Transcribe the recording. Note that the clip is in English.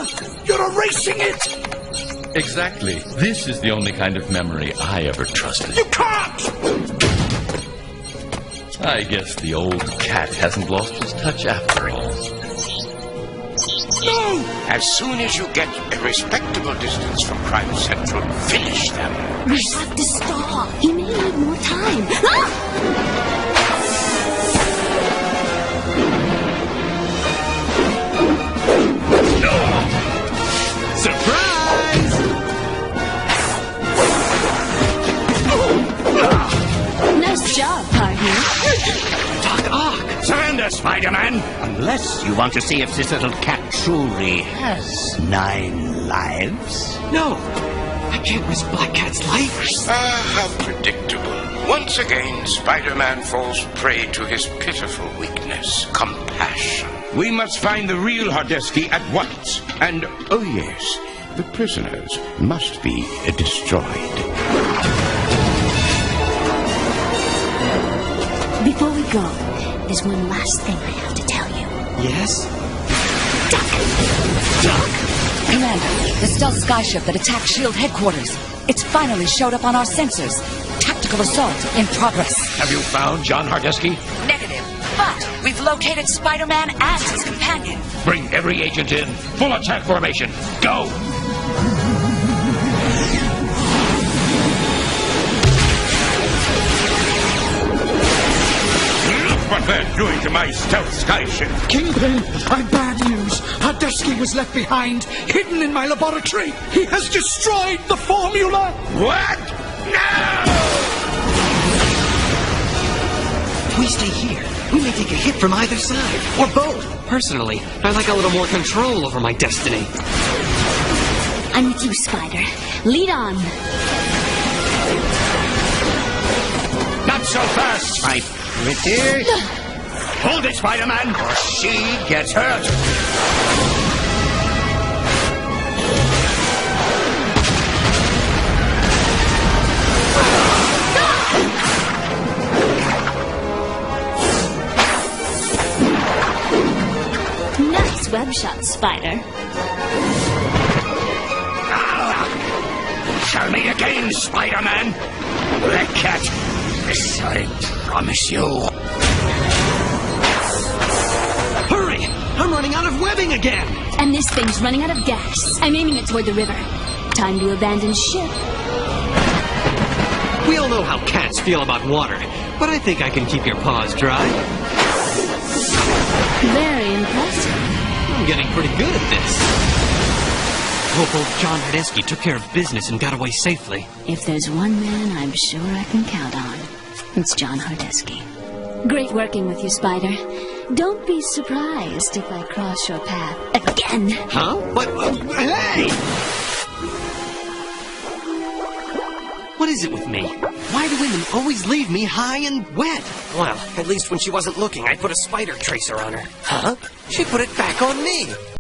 formula? You're erasing it! Exactly. This is the only kind of memory I ever trusted. You can't! I guess the old cat hasn't lost his touch after all. No! As soon as you get a respectable distance from Crime Central, finish them. We have to stop. He may need more time. Ah! Surprise! Nice job, partner. Surrender, Spider-Man! Unless you want to see if this little cat truly has 9 lives. No, I can't risk Black Cat's life. Ah, how predictable. Once again, Spider-Man falls prey to his pitiful weakness, compassion. We must find the real Hardesky at once. And, oh yes, the prisoners must be destroyed. Before we go, there's one last thing I have to tell you. Yes? Commander, the stealth skyship that attacked S.H.I.E.L.D. headquarters. It's finally showed up on our sensors. Tactical assault in progress. Have you found John Hardesky? Negative. But we've located Spider-Man and his companion. Bring every agent in. Full attack formation. Go! What they're doing to my stealth skyship. Kingpin, I've bad news. Hardesky was left behind, hidden in my laboratory. He has destroyed the formula. What? No! If we stay here, we may take a hit from either side, or both. Personally, I like a little more control over my destiny. I'm with you, Spider. Lead on. Not so fast, my pretty. Hold it, Spider-Man, or she gets hurt. Nice web shot, Spider. Shall meet again, Spider-Man. Black Cat, this I promise you. Hurry! I'm running out of webbing again! And this thing's running out of gas. I'm aiming it toward the river. Time to abandon ship. We all know how cats feel about water, but I think I can keep your paws dry. Very impressive. I'm getting pretty good at this. Hope old John Hardesky took care of business and got away safely. If there's one man I'm sure I can count on, it's John Hardesky. Great working with you, Spider. Don't be surprised if I cross your path again. Huh? What? Hey! What is it with me? Why do women always leave me high and wet? Well, at least when she wasn't looking, I put a spider tracer on her. Huh? She put it back on me.